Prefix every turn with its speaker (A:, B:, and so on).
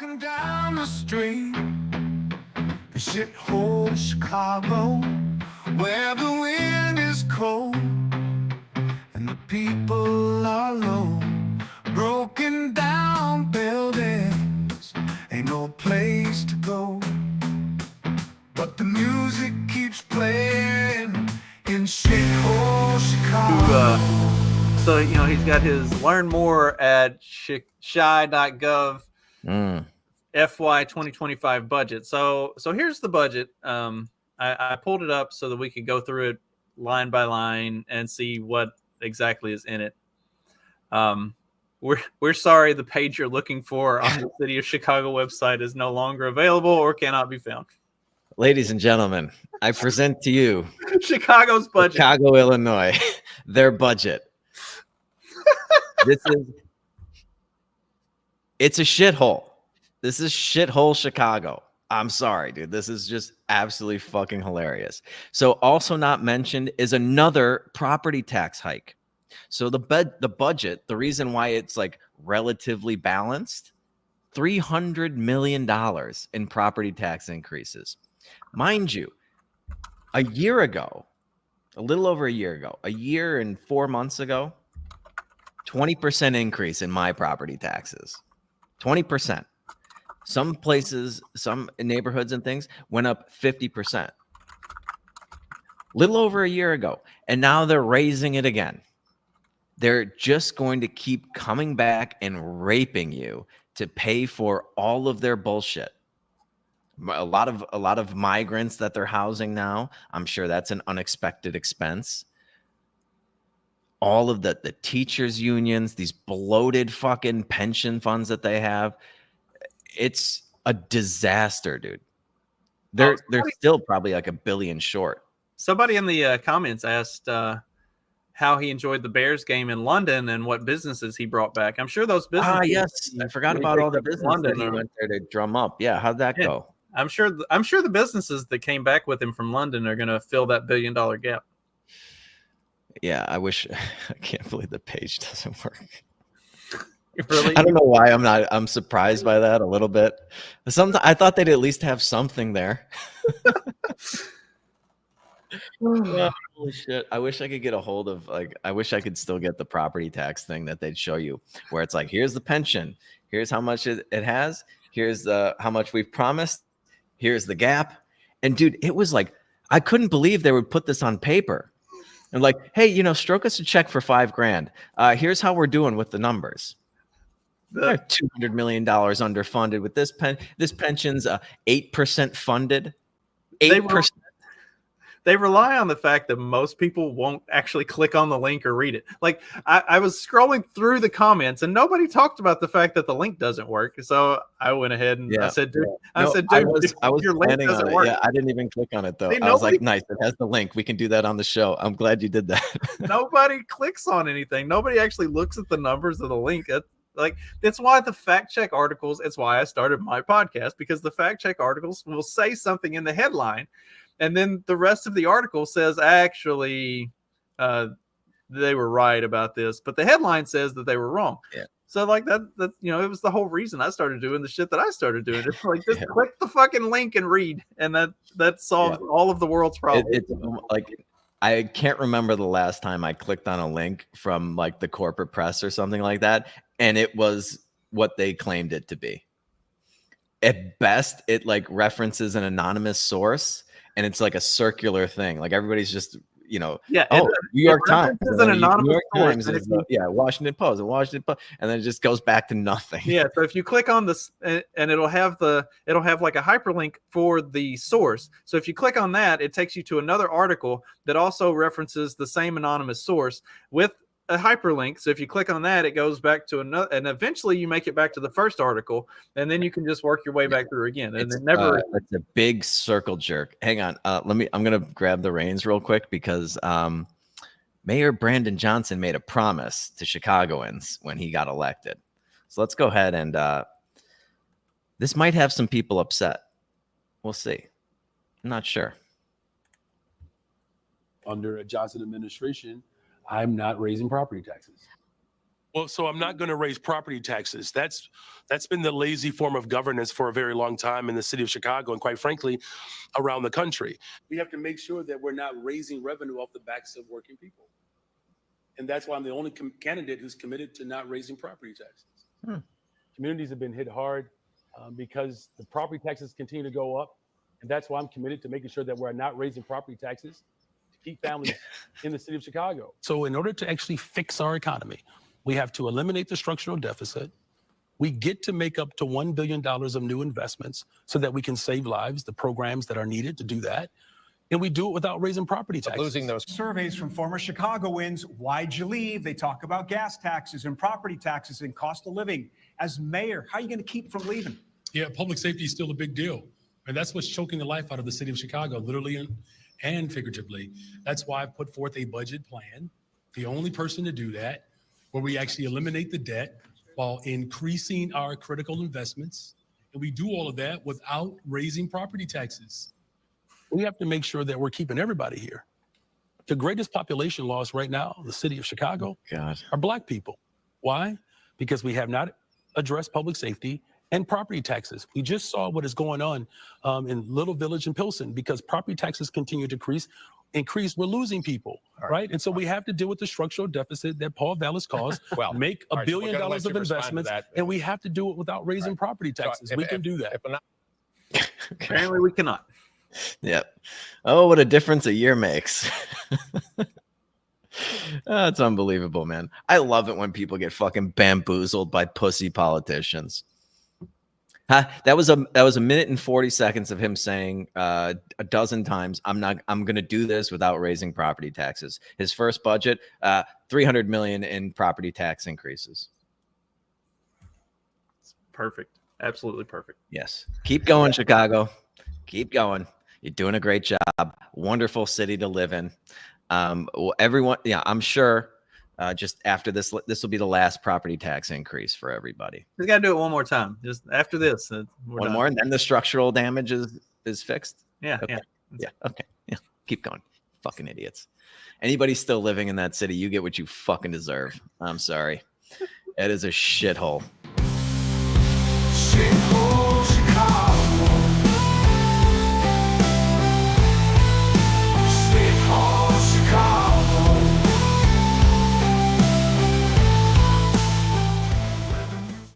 A: Walking down the street, the shithole of Chicago, where the wind is cold and the people are low. Broken down buildings, ain't no place to go, but the music keeps playing in shithole Chicago.
B: So, he's got his learn more at shy.gov FY 2025 budget. So here's the budget. I pulled it up so that we could go through it line by line and see what exactly is in it. We're sorry the page you're looking for on the City of Chicago website is no longer available or cannot be found.
C: Ladies and gentlemen, I present to you
B: Chicago's budget.
C: Chicago, Illinois, their budget. It's a shithole. This is shithole Chicago. I'm sorry, dude. This is just absolutely fucking hilarious. So also not mentioned is another property tax hike. So the budget, the reason why it's like relatively balanced, $300 million in property tax increases. Mind you, a year ago, a little over a year ago, a year and 4 months ago, 20% increase in my property taxes. 20%. Some places, some neighborhoods and things went up 50%. Little over a year ago. And now they're raising it again. They're just going to keep coming back and raping you to pay for all of their bullshit. A lot of migrants that they're housing now, I'm sure that's an unexpected expense. All of the teachers unions, these bloated fucking pension funds that they have, it's a disaster, dude. They're still probably like $1 billion short.
B: Somebody in the comments asked how he enjoyed the Bears game in London and what businesses he brought back. I'm sure those businesses.
C: Yes, I forgot about all the businesses that he went there to drum up. Yeah, how'd that go?
B: I'm sure the businesses that came back with him from London are going to fill that $1 billion gap.
C: Yeah, I can't believe the page doesn't work.
B: Really?
C: I don't know why I'm surprised by that a little bit. I thought they'd at least have something there. Oh, holy shit. I wish I could get a hold of I wish I could still get the property tax thing that they'd show you where it's like, here's the pension, here's how much it has, here's how much we've promised, here's the gap. And dude, it was like, I couldn't believe they would put this on paper. And like, hey, stroke us a check for $5,000. Here's how we're doing with the numbers. They're $200 million underfunded with this pension's 8% funded. 8%.
B: They rely on the fact that most people won't actually click on the link or read it. Like I was scrolling through the comments and nobody talked about the fact that the link doesn't work. So I went ahead and I said, dude,
C: I was
B: your link
C: planning
B: doesn't
C: on it.
B: work.
C: Yeah, I didn't even click on it though.
B: See,
C: I was like, nice, it has the link. We can do that on the show. I'm glad you did that.
B: Nobody clicks on anything. Nobody actually looks at the numbers of the link. It's why the fact check articles, it's why I started my podcast, because the fact check articles will say something in the headline. And then the rest of the article says, actually, they were right about this. But the headline says that they were wrong.
C: Yeah.
B: So like that, it was the whole reason I started doing the shit that I started doing. It's like, just click the fucking link and read. And that solves all of the world's problems.
C: It's like, I can't remember the last time I clicked on a link from like the corporate press or something like that. And it was what they claimed it to be. At best, it like references an anonymous source. And it's like a circular thing. Like everybody's just, New York Times. New York Times is Washington Post and Washington Post, and then it just goes back to nothing.
B: Yeah. So if you click on this, and it'll have like a hyperlink for the source. So if you click on that, it takes you to another article that also references the same anonymous source with a hyperlink. So if you click on that, it goes back to another, and eventually you make it back to the first artical, and then you can just work your way back through again. And
C: it's a big circle jerk. Hang on, I'm gonna grab the reins real quick because Mayor Brandon Johnson made a promise to Chicagoans when he got elected. So let's go ahead and this might have some people upset. We'll see. I'm not sure.
D: Under a Johnson administration, I'm not raising property taxes. Well, so I'm not going to raise property taxes. That's been the lazy form of governance for a very long time in the city of Chicago, and quite frankly, around the country. We have to make sure that we're not raising revenue off the backs of working people. And that's why I'm the only candidate who's committed to not raising property taxes.
E: Communities have been hit hard because the property taxes continue to go up. And that's why I'm committed to making sure that we're not raising property taxes to keep families in the city of Chicago.
D: So in order to actually fix our economy, we have to eliminate the structural deficit. We get to make up to $1 billion of new investments so that we can save lives, the programs that are needed to do that. And we do it without raising property taxes.
F: Losing those
G: surveys from former Chicagoans, why'd you leave? They talk about gas taxes and property taxes and cost of living. As mayor, how are you going to keep from leaving?
H: Yeah, public safety is still a big deal. And that's what's choking the life out of the city of Chicago, literally and figuratively. That's why I've put forth a budget plan, the only person to do that, where we actually eliminate the debt while increasing our critical investments. And we do all of that without raising property taxes.
D: We have to make sure that we're keeping everybody here. The greatest population loss right now in the city of Chicago are Black people. Why? Because we have not addressed public safety and property taxes. We just saw what is going on in Little Village and Pilsen because property taxes continue to increase. We're losing people, right? And so we have to deal with the structural deficit that Paul Vallis caused, make $1 billion of investments, and we have to do it without raising property taxes. We can do that.
B: Apparently we cannot.
C: Yep. Oh, what a difference a year makes. That's unbelievable, man. I love it when people get fucking bamboozled by pussy politicians. That was a minute and 40 seconds of him saying a dozen times, I'm going to do this without raising property taxes. His first budget, 300 million in property tax increases.
B: It's perfect. Absolutely perfect.
C: Yes. Keep going, Chicago. Keep going. You're doing a great job. Wonderful city to live in. Everyone, yeah, I'm sure just after this will be the last property tax increase for everybody.
B: We got to do it one more time. Just after this.
C: One more, and then the structural damage is fixed.
B: Yeah.
C: Okay. Yeah. Okay. Yeah. Keep going. Fucking idiots. Anybody still living in that city, you get what you fucking deserve. I'm sorry. It is a shithole.
A: Shithole.